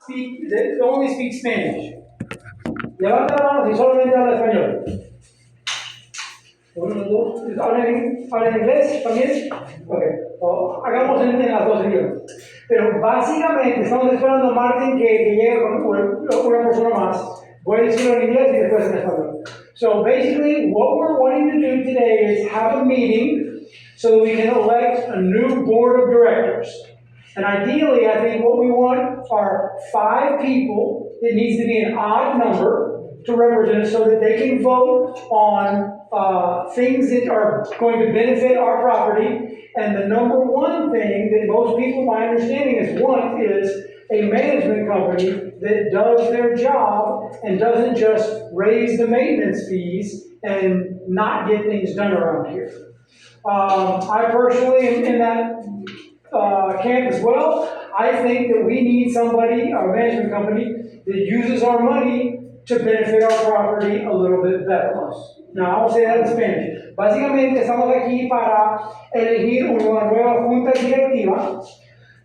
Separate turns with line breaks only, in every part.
They only speak Spanish. Levanta la mano si solamente habla español. Uno, dos, ¿hablan inglés también? Ok, hagamos en las dos idiomas. Pero básicamente estamos esperando a Martin que llegue con una persona más. Voy a decirlo en inglés y después en español. So basically, what we're wanting to do today is have a meeting so that we can elect a new board of directors. And ideally, I think what we want are 5 people. It needs to be an odd number to represent so that they can vote on things that are going to benefit our property. And the number one thing that most people, my understanding is a management company that does their job and doesn't just raise the maintenance fees and not get things done around here. I personally am in that camp as well. I think that we need somebody, a management company, that uses our money to benefit our property a little bit better. Now, I'll say that in Spanish. Básicamente, estamos aquí para elegir una nueva junta directiva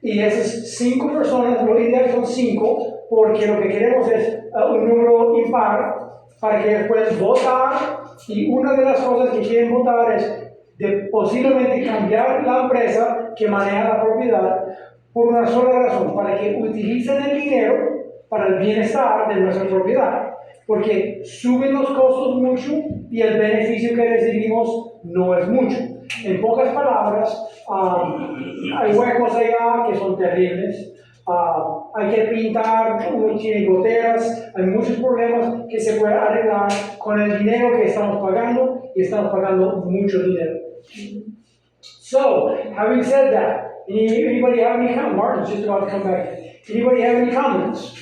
y esas 5 personas, lo ideal son 5, porque lo que queremos es un número impar para que puedan votar y una de las cosas que quieren votar es de posiblemente cambiar la empresa que maneja la propiedad por una sola razón, para que utilicen el dinero para el bienestar de nuestra propiedad, porque suben los costos mucho y el beneficio que recibimos no es mucho. En pocas palabras, hay huecos allá que son terribles, hay que pintar, uno tiene goteras, hay muchos problemas que se pueden arreglar con el dinero que estamos pagando y estamos pagando mucho dinero. So, having said that, anybody have any comments? Martin's just about to come back. Anybody have any comments?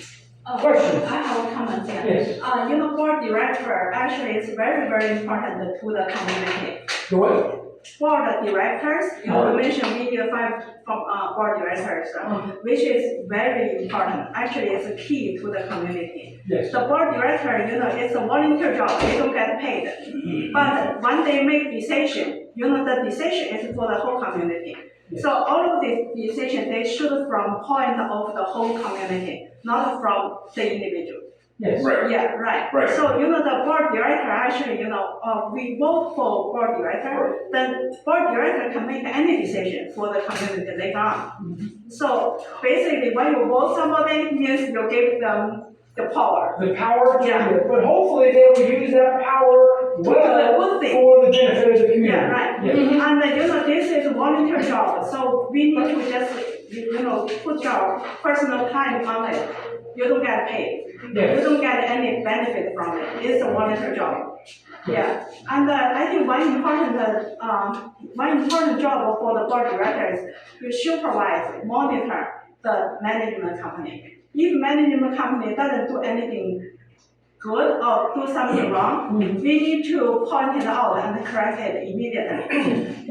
Questions?
I have a comment here.
Yes.
Board director actually is very, very important to the community.
The what?
For the directors, you mentioned we need 5 board directors, which is very important. Actually, it's a key to the community.
Yes.
The board director, it's a volunteer job. They don't get paid. But when they make decision, the decision is for the whole community. Yes. So all of these decisions, they should from point of the whole community, not from the individual.
Yes.
Right.
Yeah, right. So, the board director actually, we vote for board director, then board director can make any decision for the community later on. So, basically, when you vote somebody, means you give them the power.
The power to
Yeah.
do it. But hopefully they will use that power well for the benefit of the community.
Yeah, right.
Yes.
And this is a volunteer job, so we need to just, put your personal time on it. You don't get paid.
Yes.
You don't get any benefit from it. It's a volunteer job. Yeah. And I think one important job for the board directors is to supervise, monitor the management company. If management company doesn't do anything good or do something wrong, we need to point it out and correct it immediately.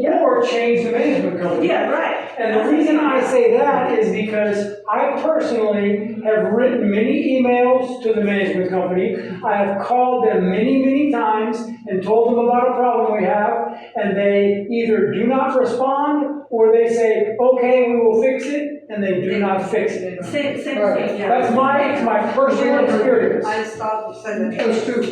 Or change the management company.
Yeah, right.
And the reason I say that is because I personally have written many emails to the management company. I have called them many, many times and told them about a problem we have, and they either do not respond or they say, okay, we will fix it, and they do not fix it.
Same thing, yeah.
That's my personal experience.
I stopped sending
Those two.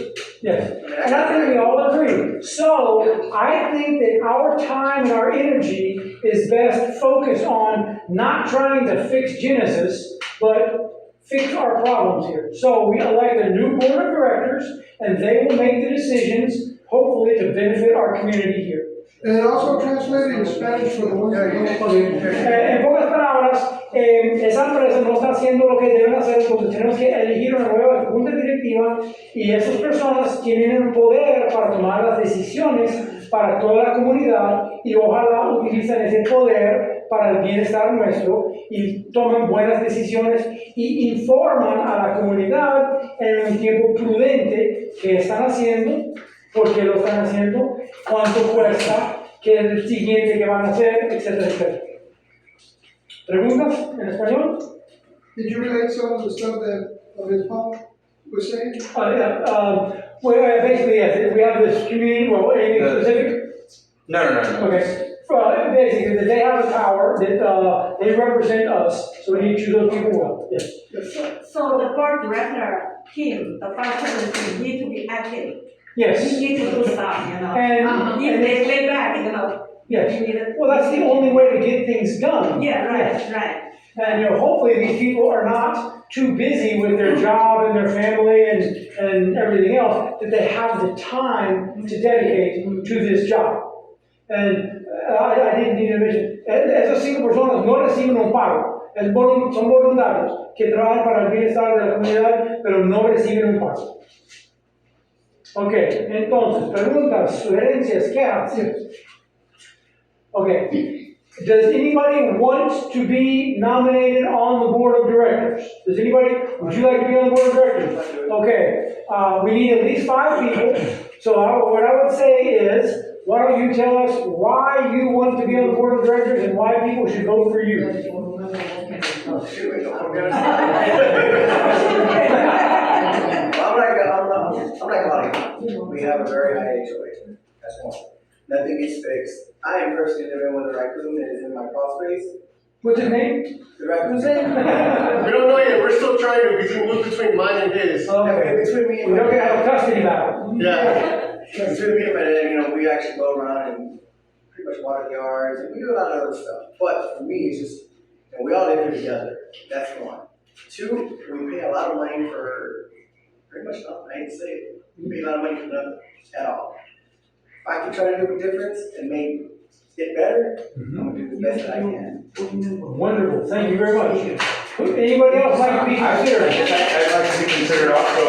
Yes. And I think we all agree. So I think that our time and our energy is best focused on not trying to fix Genesis, but fix our problems here. So we elect a new board of directors, and they will make the decisions, hopefully, to benefit our community here.
And also translated in Spanish for the ones that don't
En pocas palabras, esa empresa no está haciendo lo que deben hacer, entonces tenemos que elegir una nueva junta directiva y esas personas tienen el poder para tomar las decisiones para toda la comunidad y ojalá utilicen ese poder para el bienestar nuestro y toman buenas decisiones y informan a la comunidad en un tiempo prudente qué están haciendo, por qué lo están haciendo, cuánto cuesta, qué es el siguiente que van a hacer, etcétera, etcétera. ¿Preguntas en español?
Did you relate some of the stuff that Ms. Paul was saying?
Well, basically, yes. We have this community, well, anything specific?
No.
Okay. Basically, they have the power that they represent us, so we need to choose those people well. Yes.
So the board director team, the vice president team need to be active.
Yes.
We need to do stuff,
And,
If they lay back,
yes.
we need to.
Well, that's the only way to get things done.
Yeah, right.
And, hopefully these people are not too busy with their job and their family and everything else, that they have the time to dedicate to this job. And I didn't need to mention, esas 5 personas no reciben un pago, son voluntarios que trabajan para el bienestar de la comunidad, pero no reciben un pago. Ok, entonces, preguntas, sugerencias, ¿qué haces? Okay. Does anybody want to be nominated on the board of directors? Would you like to be on the board of directors? Okay, we need at least 5 people. So what I would say is, why don't you tell us why you want to be on the board of directors and why people should vote for you?
I'm like Holly. We have a very high HOA. That's one. Nothing gets fixed. I am personally living with a raccoon that is in my crawl space.
What's his name?
The raccoon's name?
We don't know yet. We're still trying to, because he moved between mine and his.
Okay.
Between me and
We don't have custody battle.
Yeah.
Between me and my dad, we actually go around and pretty much water the yards, and we do a lot of other stuff. But for me, it's just, we all live here together. That's one. 2, we pay a lot of money for pretty much nothing. I hate to say it. We pay a lot of money for nothing at all. If I can try to do a difference and make it better, I'm gonna do the best that I can.
Wonderful, thank you very much. Anybody else like to be considered?
I'd like to be considered also,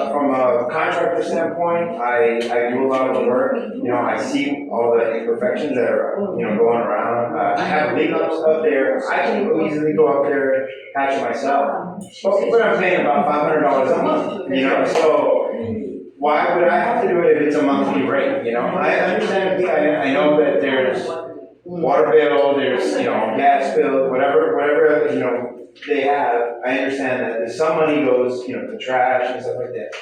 from a contractor standpoint, I do a lot of the work. I see all the imperfections that are, going around. I have leagues up there. I can easily go up there, patch it myself. But I'm paying about $500 a month, so why would I have to do it if it's a monthly rate, I understand, I know that there's water bill, there's, gas bill, whatever, they have. I understand that some money goes, to trash and stuff like that.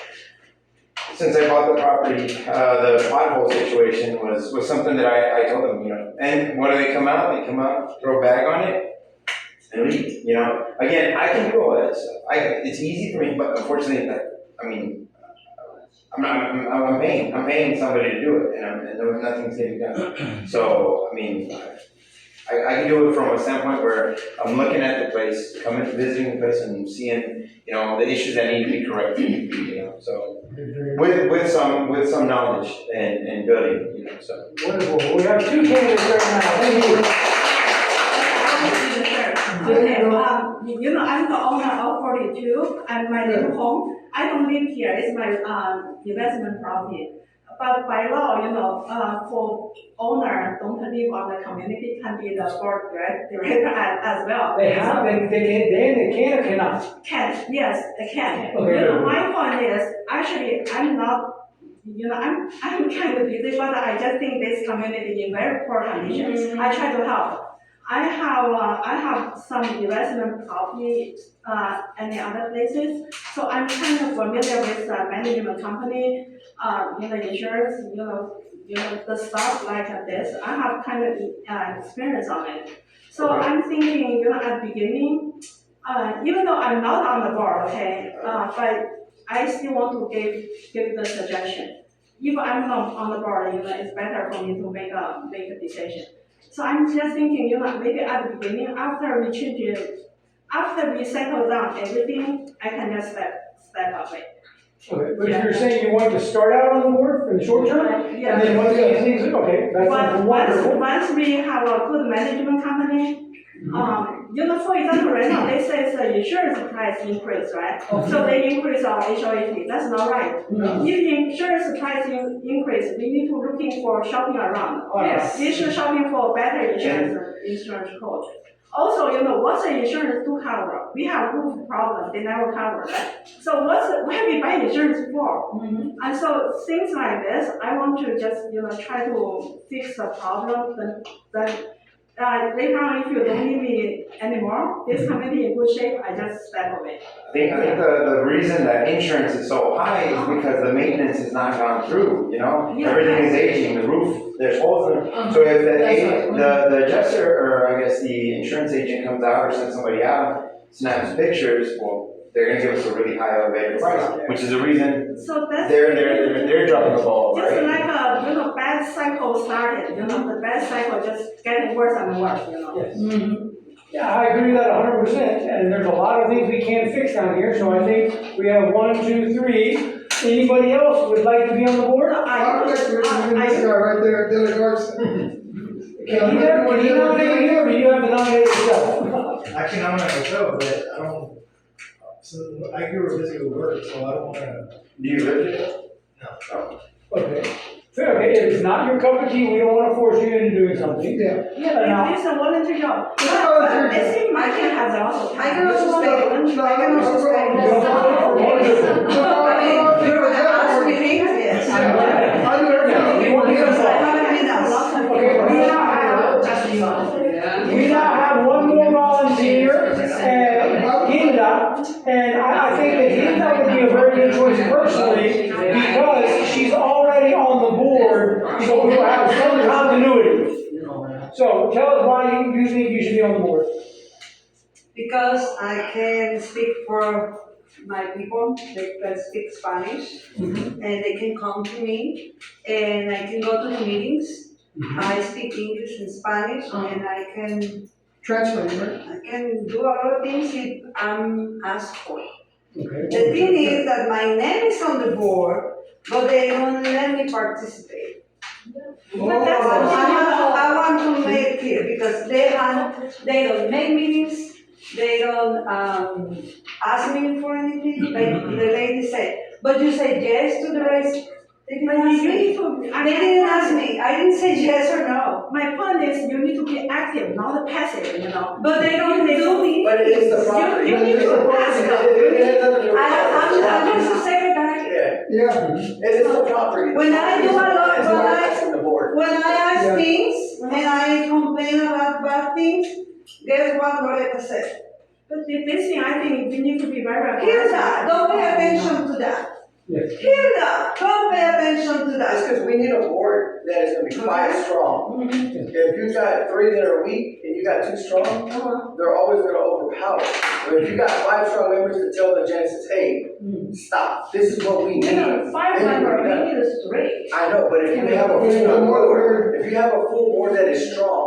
Since I bought the property, the pothole situation was something that I told them, and what do they come out? They come out, throw a bag on it, and leave, Again, I can do all that stuff. It's easy for me, but unfortunately, I'm paying somebody to do it, and nothing's getting done. So, I can do it from a standpoint where I'm looking at the place, coming, visiting the place, and seeing, the issues that need to be corrected, so, with some knowledge and building, so.
Wonderful, we have 2 candidates right now, thank you.
Okay, I'm the owner of 42, and my new home. I don't live here, it's my investment property. But by law, for owner don't live on the community can be the board director as well.
They can or cannot?
Can, yes, they can.
Okay.
My point is, actually, I'm not, I'm kind of busy, but I just think this community in very poor conditions. I try to help. I have some investment property, any other places, so I'm kind of familiar with management company, insurance, the stuff like this. I have kind of experience on it. So
Okay.
I'm thinking, at the beginning, even though I'm not on the board, okay, but I still want to give the suggestion. If I'm not on the board, it's better for me to make a decision. So I'm just thinking, maybe at the beginning, after we change it, after we settle down everything, I can just step away.
Okay, but you're saying you want to start out on the board in the short term?
Yeah.
And then once these things, okay, that's wonderful.
Once we have a good management company, for example, right now, they say it's the insurance price increase, right? So they increase our HOA fee, that's not right.
No.
If the insurance price increase, we need to looking for shopping around.
Yes.
We should shopping for better insurance code. Also, what's the insurance to cover? We have roof problem, they never cover, right? So why we buy insurance for? And so things like this, I want to just, try to fix the problem, then Later on, if you don't need me anymore, this committee in good shape, I just step away.
I think the reason that insurance is so high is because the maintenance has not gone through, you know?
Yeah.
Everything is aging, the roof, there's holes in it. So if the adjuster, or I guess the insurance agent comes out or sends somebody out, snaps pictures, well, they're gonna give us a really high elevated price, which is the reason
So that's.
they're dropping the ball,
Just
right?
like a, bad cycle started, the bad cycle just getting worse and worse,
Yes. Yeah, I agree with that 100%, and there's a lot of things we can't fix down here, so I think we have 1, 2, 3. Anybody else would like to be on the board?
I'd like to recommend this guy right there, Dylan Garson.
Can you nominate you, or do you have to nominate yourself?
I can nominate myself, but I don't, so I grew up busy with work, so I don't wanna.
Do you live here?
No.
Okay. Fair, okay, if it's not your cup of tea, we don't want to force you into doing something.
Yeah.
Yeah, it's a volunteer job.
It's a volunteer
But it seems my kid has also.
I can also stay. I can also stay.
You don't want to force you.
I mean, you're gonna ask me things, yes.
I do everything.
You want to be
Because I
yourself.
haven't been out.
Okay, we now have one more volunteer, and Hilda, and I think that Hilda would be a very good choice personally, because she's already on the board, so we will have some continuity. So tell us why you think you should be on the board.
Because I can speak for my people, they can speak Spanish, and they can come to me, and I can go to the meetings. I speak English and Spanish, and I can
Translate, right?
I can do a lot of things if I'm asked for.
Okay.
The thing is that my name is on the board, but they don't let me participate.
But that's
I want to make it clear, because they don't make meetings, they don't ask me for anything, like the lady said. But you said yes to the race. They didn't ask me. They didn't ask me. I didn't say yes or no.
My point is, you need to be active, not passive,
But they don't do me.
But it is the property.
You need to ask them.
I'm just a secretary.
Yeah,
Yeah.
it is the property.
When I do a lot,
It's not asking the board.
When I ask
Yeah.
things and I complain about bad things, guess what Loretta said?
But this thing, I think we need to be very.
Hilda, don't pay attention to that.
Yes.
Hilda, don't pay attention to
That's
that.
because we need a board that is gonna be 5 strong. If you got 3 that are weak and you got 2 strong, they're always gonna overpower. But if you got 5 strong members to tell the Genesis, hey, stop, this is what we need.
Five
then
member,
we're done.
we need a three.
I know, but if you have a full board, if you have a full board that is strong,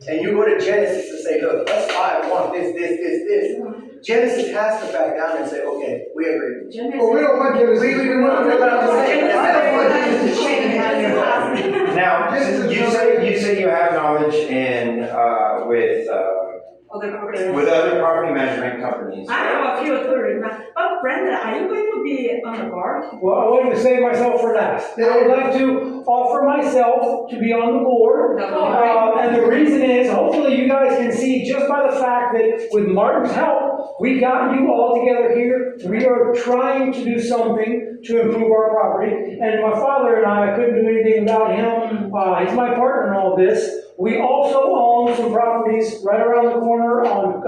and you go to Genesis and say, look, us 5 want this, Genesis has to back down and say, okay, we agree.
Well, we don't want Genesis.
We want
Now, you say you have knowledge in, with other property management companies.
I have a few theories, but Brenda, are you going to be on the board?
Well, I wanted to save myself for last. I would like to offer myself to be on the board. And the reason is, hopefully you guys can see just by the fact that with Martin's help, we got you all together here. We are trying to do something to improve our property. And my father and I couldn't do anything without him. He's my partner in all this. We also own some properties right around the corner on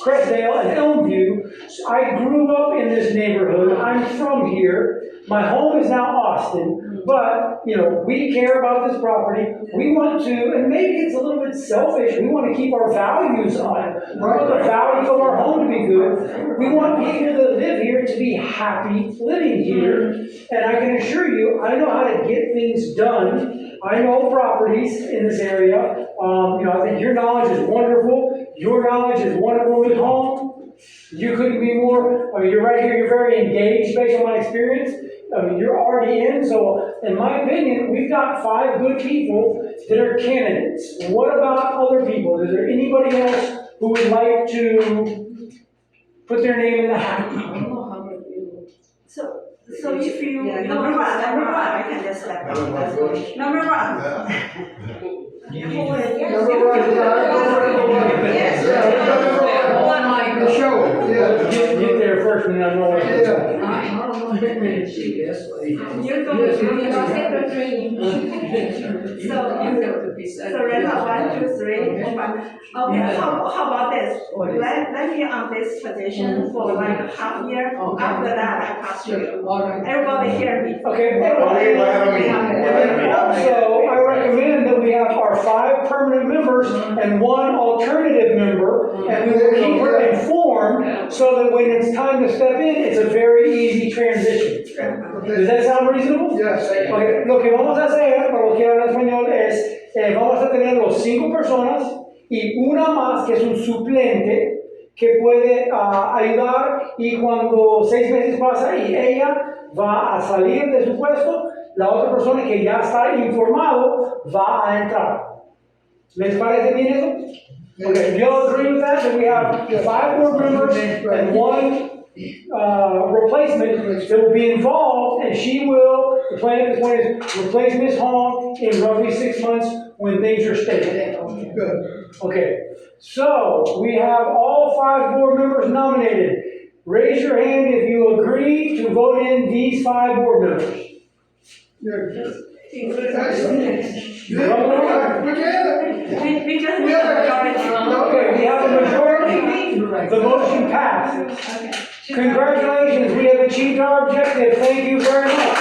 Crestdale and Elmview. I grew up in this neighborhood. I'm from here. My home is now Austin. But, we care about this property. We want to, and maybe it's a little bit selfish, we want to keep our values on. We want the value of our home to be good. We want people that live here to be happy living here. And I can assure you, I know how to get things done. I know properties in this area. I think your knowledge is wonderful. Your knowledge is wonderful with home. You couldn't be more, you're right here, you're very engaged based on my experience. You're already in, so in my opinion, we've got 5 good people that are candidates. What about other people? Is there anybody else who would like to put their name in the hat?
So if you.
Number one,
I can just step out.
Number 1.
The show, yeah.
Get there first and then I know what it is.
You go to So right now, 1, 2, 3, 4, 5. Okay, how about this? Let me on this position for like half year. After that, I pass to you. Everybody hear me.
Okay,
Yeah.
also, I recommend that we have our 5 permanent members and 1 alternative member, and we will keep her informed, so that when it's time to step in, it's a very easy transition. Does that sound reasonable?
Yes.
Okay, lo que vamos a hacer, para los que hablan español, es, vamos a tener los 5 personas y una más que es un suplente que puede ayudar, y cuando 6 meses pasa y ella va a salir de su puesto, la otra persona que ya está informado va a entrar. ¿Les parece bien eso? Okay, you all agree with that we have 5 board members and 1 replacement that will be involved, and she will, the plan at this point is replace Ms. Hong in roughly 6 months when things are stable.
Good.
Okay, so we have all 5 board members nominated. Raise your hand if you agree to vote in these 5 board members.
We just
Okay, we have a majority. The motion passed. Congratulations, we have achieved our objective. Thank you very much.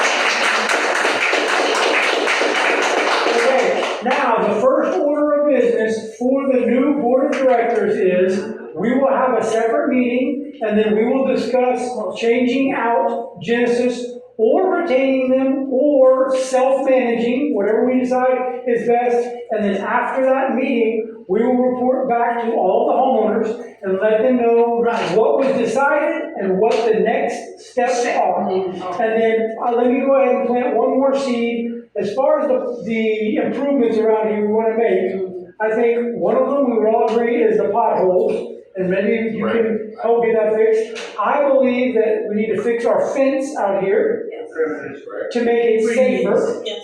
Okay, now the first order of business for the new board of directors is we will have a separate meeting, and then we will discuss changing out Genesis or retaining them or self-managing, whatever we decide is best. And then after that meeting, we will report back to all the homeowners and let them know what was decided and what the next steps are. And then let me go ahead and plant one more seed. As far as the improvements around here we want to make, I think one of them we would all agree is the potholes. And maybe you can help get that fixed. I believe that we need to fix our fence out here to make it safer.
Yes.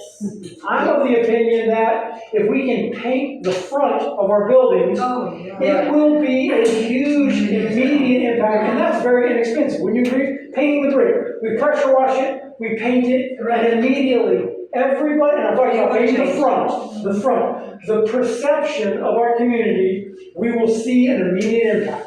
I'm of the opinion that if we can paint the front of our buildings, it will be a huge immediate impact, and that's very inexpensive. When you agree, painting the brick, we pressure wash it, we paint it, and immediately everybody, and I'm talking about painting the front, the perception of our community, we will see an immediate impact.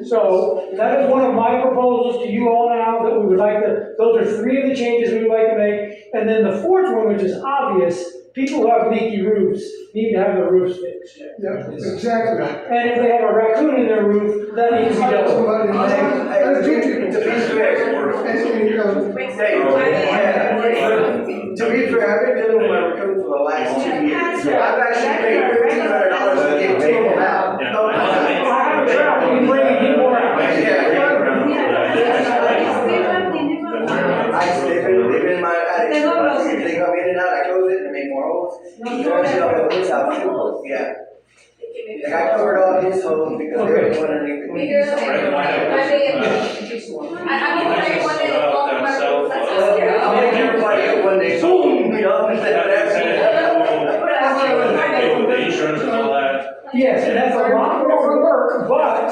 So that is one of my proposals to you all now that we would like to, those are 3 of the changes we would like to make. And then the 4th one, which is obvious, people who have leaky roofs need to have their roofs fixed.
Yeah, exactly.
And if they have a raccoon in their roof, that needs to be dealt with.
To be fair, I've been dealing with my raccoon for the last 2 years. I've actually paid $1,500 to get people out.
I have a trap, we can bring it in more out.
They've been in my attic. They come in and out, I close it and make more holes. Yeah. Like I covered all his holes because they were underneath the. I'll make everybody up one day, boom, you know, instead of
Yes, and that's a lot more work, but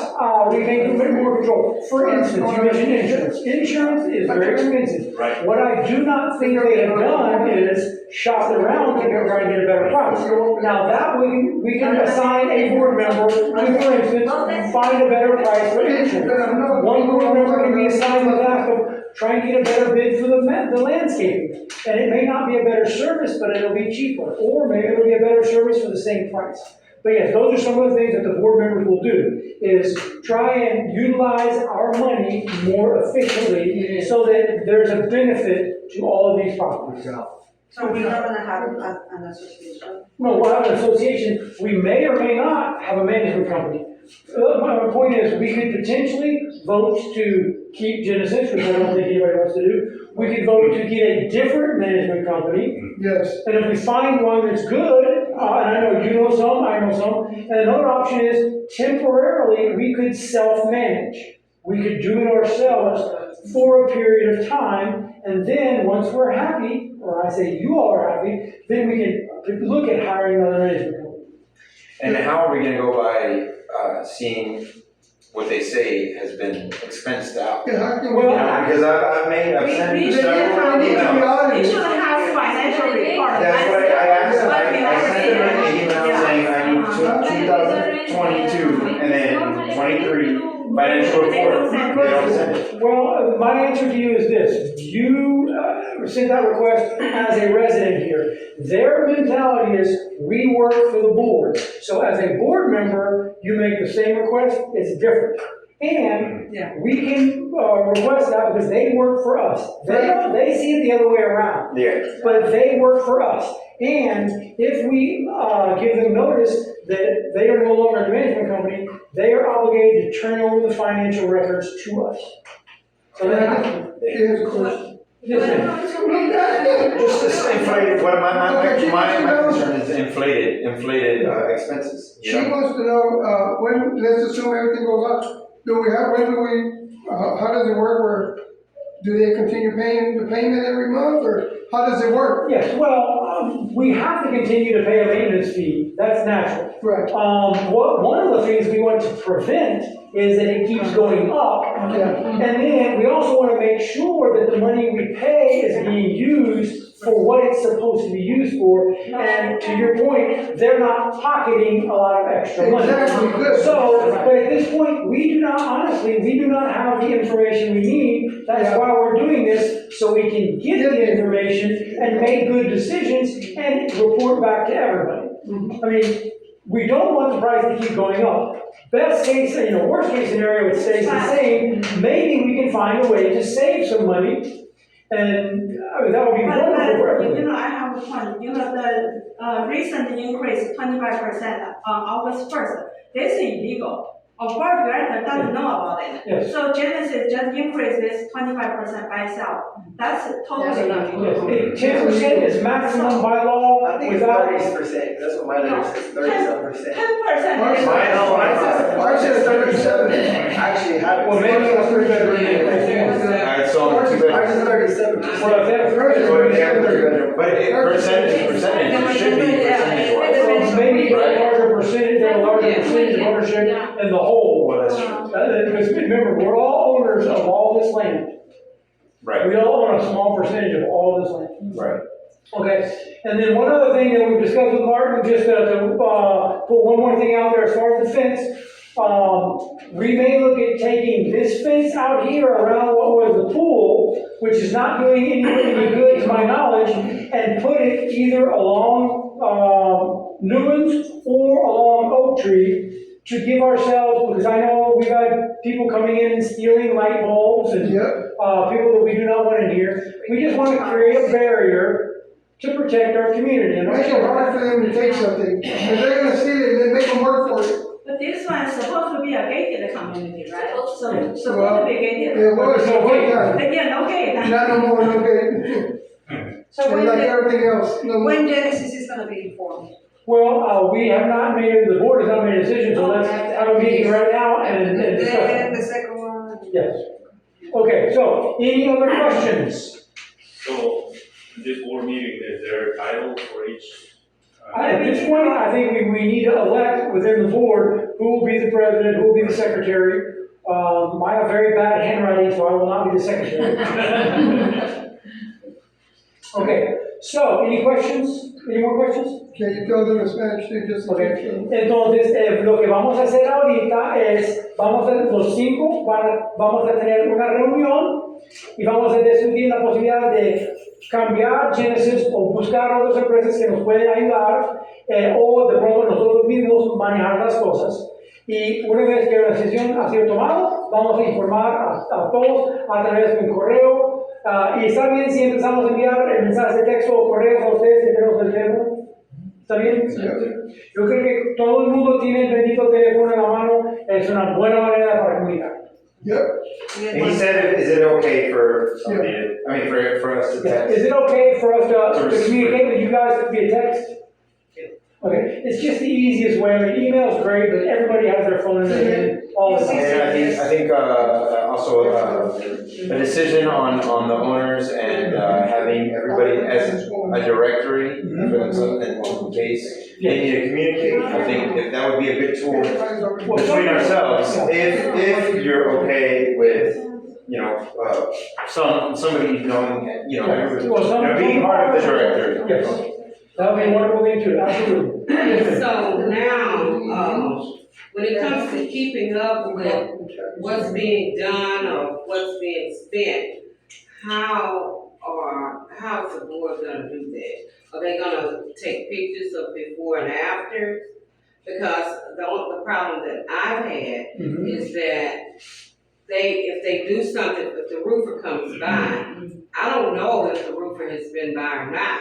we make a bit more control. For instance, you mentioned insurance. Insurance is very expensive.
Right.
What I do not think they have done is shop around to try to get a better price. Now that we can assign a board member to, for instance, find a better price for insurance. One board member can be assigned the task of trying to get a better bid for the landscaping. And it may not be a better service, but it'll be cheaper. Or maybe it'll be a better service for the same price. But yes, those are some of the things that the board members will do, is try and utilize our money more efficiently so that there's a benefit to all of these properties.
So we're not gonna have an association?
No, we'll have an association. We may or may not have a management company. My point is, we could potentially vote to keep Genesis, which I don't think anybody wants to do. We could vote to get a different management company.
Yes.
And if we find one that's good, and I know you know some, I know some, and another option is temporarily we could self-manage. We could do it ourselves for a period of time, and then once we're happy, or I say you all are happy, then we can look at hiring another management company.
And how are we gonna go by seeing what they say has been expensed out.
Yeah, how can we?
Well,
Because I've sent
We
several
need to be
emails.
honest.
You should have financial report.
That's what I asked, I sent them an email
Yeah.
saying I need 2022 and then 23 financial report. They don't send it.
Well, my answer to you is this: you sent that request as a resident here. Their mentality is we work for the board. So as a board member, you make the same request. It's different. And
Yeah.
we can request that because they work for us. They see it the other way around.
Yeah.
But they work for us. And if we give them notice that they are no longer the management company, they are obligated to turn over the financial records to us. So they have to.
Here's a question.
Just this inflated, what my concern is inflated expenses. You
She
know?
wants to know, when, let's assume everything goes up, when do we, how does it work where, do they continue paying the payment every month, or how does it work?
Yes, well, we have to continue to pay a maintenance fee. That's natural.
Right.
One of the things we want to prevent is that it keeps going up.
Yeah.
And then we also want to make sure that the money we pay is being used for what it's supposed to be used for. And to your point, they're not pocketing a lot of extra money.
Exactly, good.
So, but at this point, we do not have the information we need. That's why we're doing this, so we can get the information and make good decisions and report back to everybody. I mean, we don't want the price to keep going up. Best case, worst case scenario, it stays the same. Maybe we can find a way to save some money, and that would be wonderful for everybody.
I have a point. The recent increase 25% on August 1st. This is illegal. Our board director doesn't know about it.
Yes.
So Genesis just increased this 25% by itself. That's totally illegal.
Yes, 10% is maximum by law
I think it's
without.
30%, that's what my letter says, 37%.
10%.
Mine says 37.
Actually, had.
Well, maybe it's 3 bedroom.
Alright, so
Ours
two
is
bedrooms.
37%.
Well, if that's
But percentage, it should be percentage wise.
so maybe a larger percentage of ownership in the whole.
Well, that's true.
Because remember, we're all owners of all this land.
Right,
We all own a small percentage of all this land.
right.
Okay, and then one other thing that we've discussed with Martin, just to put one more thing out there as far as the fence. We may look at taking this fence out here around what was the pool, which is not doing any good to my knowledge, and put it either along Newlands or along Oak Tree to give ourselves, because I know we've had people coming in and stealing light bulbs and people that we do not want in here. We just want to create a barrier to protect our community. And
Make it hard for them to take something, if they're gonna steal it, then make them work for it.
But this one is supposed to be a gated community, right? So,
Yeah.
supposed to be gated.
It was,
No way.
Again, okay.
Not no more, okay.
So
It's like everything else, no more.
when Genesis is gonna be informed?
Well, we have not made, the board has not made a decision, so let's have a meeting right now and discuss
Then
it.
the second one.
Yes. Okay, so, any other questions?
So, this board meeting, is there a title for each?
At this point, I think we need to elect within the board who will be the president, who will be the secretary. I have very bad handwriting, so I will not be the secretary. Okay, so, any questions? Any more questions?
Can you tell them in Spanish, too, just?
Okay. Entonces, lo que vamos a hacer ahorita es, los 5 vamos a tener una reunión y vamos a discutir la posibilidad de cambiar Genesis o buscar otras empresas que nos pueden ayudar o de pronto nosotros mismos manejar las cosas. Y una vez que la decisión ha sido tomada, vamos a informar a todos a través de un correo. Y está bien si empezamos a enviar mensajes de texto o correos a ustedes que tenemos el teléfono. ¿Está bien? Yo creo que todo el mundo tiene el bendito teléfono en la mano. Es una buena manera para comunicar.
Yep.
And he said, is it okay for somebody to, for us to text?
Is it okay for us to communicate with you guys via text? Okay, it's just the easiest way. I mean, email's great, but everybody has their phone in their hand all the time.
And I think also a decision on the owners and having everybody as a directory for themselves in case they need to communicate. I think if that would be a good tool between ourselves. If you're okay with, somebody knowing, being part of the director.
Yes, that would be a wonderful thing too, absolutely. Yes, ma'am.
So now, when it comes to keeping up with what's being done or what's being spent, how's the board gonna do that? Are they gonna take pictures of before and after? Because the problem that I've had is that if they do something, if the roofer comes by, I don't know if the roofer has been by or not.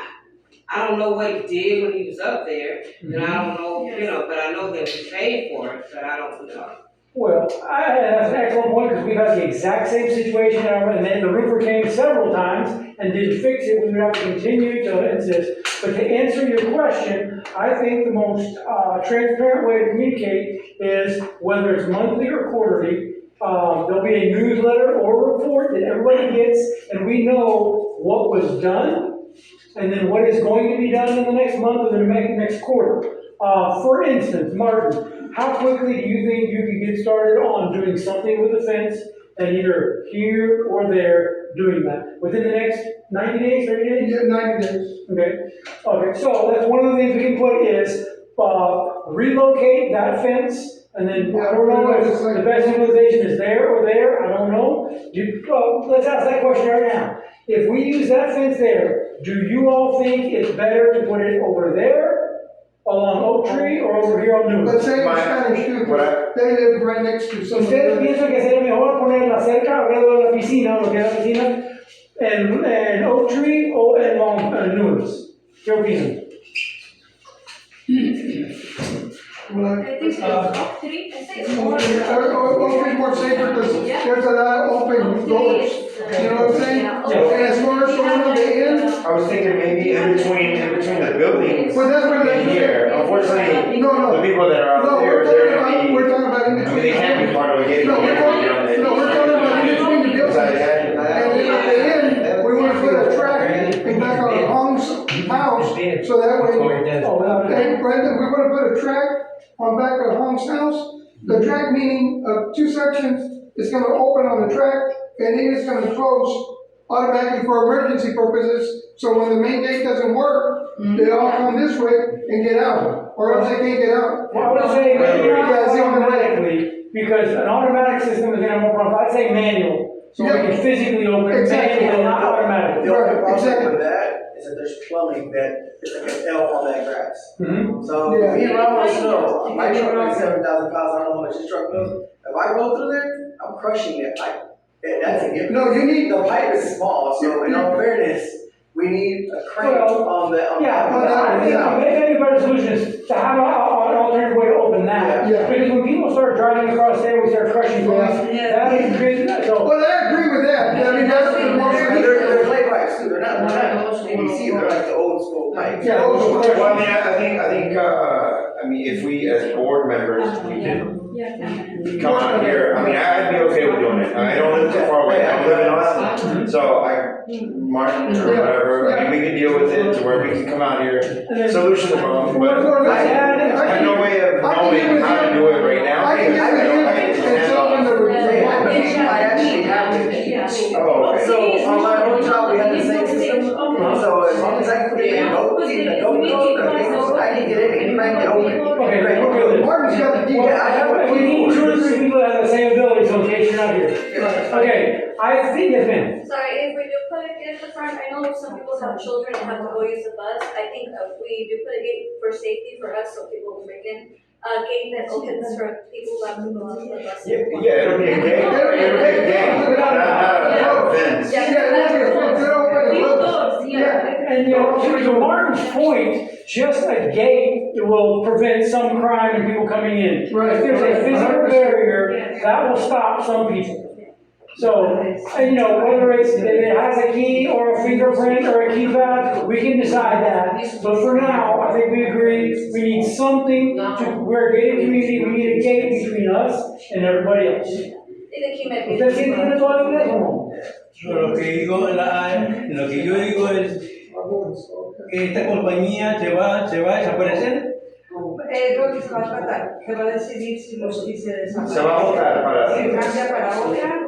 I don't know what he did when he was up there, and I don't know, but I know that he paid for it, but I don't know.
Well, that's an excellent point, because we've had the exact same situation, and then the roofer came several times and didn't fix it. We would have to continue to insist. But to answer your question, I think the most transparent way to communicate is, whether it's monthly or quarterly, there'll be a newsletter or report that everybody gets, and we know what was done, and then what is going to be done in the next month or the next quarter. For instance, Martin, how quickly do you think you can get started on doing something with the fence, and either here or there doing that? Within the next 90 days, 30 days?
Yeah, 90 days.
Okay, so that's one of the things we can put is, relocate that fence, and then, I don't know if the best utilization is there or there, I don't know. Let's ask that question right now. If we use that fence there, do you all think it's better to put it over there, along Oak Tree, or over here on Newman?
Let's say in Spanish too, because they live right next to some.
¿Ustedes piensan que sería mejor ponerla cerca, alrededor de la piscina, lo que es la piscina, en Oak Tree o en Newman? ¿Qué opinan?
I think it's Oak Tree. I think it's more.
Oak Tree's more safer because there's a lot of open doors. You know what I'm saying? And as far as going on the end.
I was thinking maybe in between the buildings.
Well, that's where
and here. Unfortunately,
No.
the people that are
No,
out there,
we're talking about in
I mean,
between.
they can't be part of a game.
No, we're talking about in between the buildings. And at the end, we want to put a track in back on Hong's house, so that way. And Brandon, we're going to put a track on back of Hong's house. The track meaning two sections is going to open on the track, and then it's going to close automatically for emergency purposes. So when the main gate doesn't work, they all come this way and get out, or else they can't get out.
Well, I would say maybe not automatically, because an automatic system is going to have more problems. I'd say manual, so we can physically open it manually, not automatically.
The only problem
Exactly.
with that is that there's plumbing that is like an L on that grass. So,
Yeah.
me and Ron wants to know, my truck weighs 7,000 pounds, I don't know how much his truck knows. If I go through there, I'm crushing it. That's a given.
No, you need.
The pipe is small, so in all fairness, we need a crane on the.
Maybe a better solution is to have an alternative way to open that.
Yeah.
Because when people start driving across there, we start crushing glass. That is great, so.
Well, I agree with that. I mean, that's the most.
They're clay pipes too, they're not PVC, they're like the old school pipes.
Yeah, old school.
Well, I mean, if we as board members, we can come out here, I'd be okay with doing it. I don't live too far away, I live in Austin, so Martin or whatever, we can deal with it to where we can come out here, solution the problem, but I have no way of knowing how to do it right now.
I can give it and tell them
I actually have it.
Oh, okay.
So on my own job, we had the same system. So as long as I put it in goat, I can get it and crank it open.
Okay,
Martin's got the key.
Yeah, I have a
we need 2 or 3 people that have the same ability, so in case you're not here.
Yeah.
Okay, I think, yes, ma'am.
Sorry, if we do put a gate at the front, I know some people have children and have to go use the bus. I think if we do put a gate for safety for us, so people will break in, a gate that opens for people who have to go onto the bus.
Yeah, it'll be a game, not a fence.
And to Martin's point, just a gate will prevent some crime and people coming in.
Right.
If there's a physical barrier, that will stop some people. So, whether if it has a key or a fingerprint or a keypad, we can decide that. But for now, I think we agree, we need something we're a gated community, we need a gate between us and everybody else. ¿Usted sí tiene todo el teléfono?
Lo que yo digo es que esta compañía se va a desaparecer
es lo que se va a tratar, que va a decidir si se desarrolla.
Se va a votar para.
¿Se cambia para otra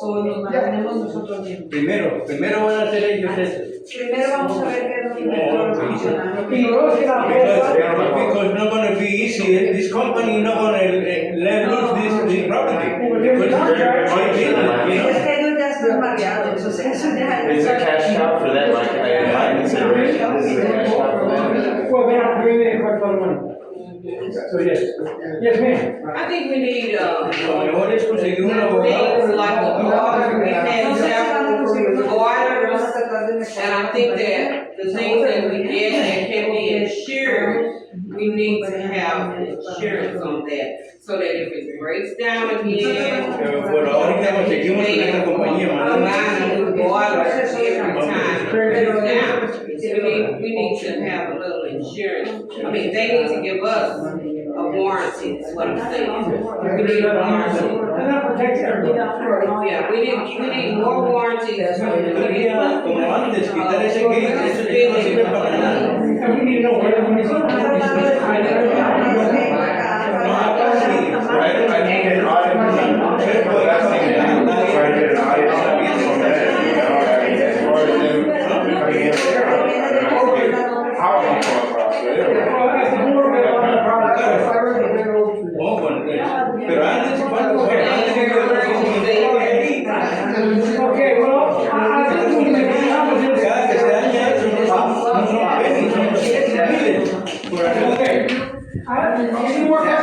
o nos mantenemos nosotros mismos?
Primero van a hacer ellos eso.
Primero vamos a ver qué es lo que mejor funciona.
Y luego si la empresa,
Because not gonna be easy, this company not gonna let lose this property. Because they're joint business, you know?
Es que ellos ya están mareados, o sea, eso ya
It's a cash cow for them, in my consideration, this is a cash cow for them.
pues vean, muy bien, cuánto de money. So yes, yes, ma'am.
I think we need,
Lo mejor es conseguir un abogado.
things like the water, we had several waters, and I think that the things that we get that can be insured, we need to have insurance on that, so that if it breaks down again.
Por ahorita conseguimos con esta compañía,
I'm
man.
buying a new water every time it breaks down. We need to have a little insurance. I mean, they need to give us a warranty, is what I'm saying. We need a warranty.
And that protects everybody.
Yeah, we need more warranties.
Como antes, quitar ese gate, eso no sirve para nada.
And we need to know where the money's going.
I think an audit, the best thing to do is try to get an audit on it, you know, I mean, as far as them coming in, how long process,
Well, as the board, we have a lot of products.
Oh, pero antes, ¿cuánto fue? Antes que yo
Okay, well, I think we can make a conversation.
cada que se daña eso, no son pennies, son miles. Por acá.
Okay. I, you work out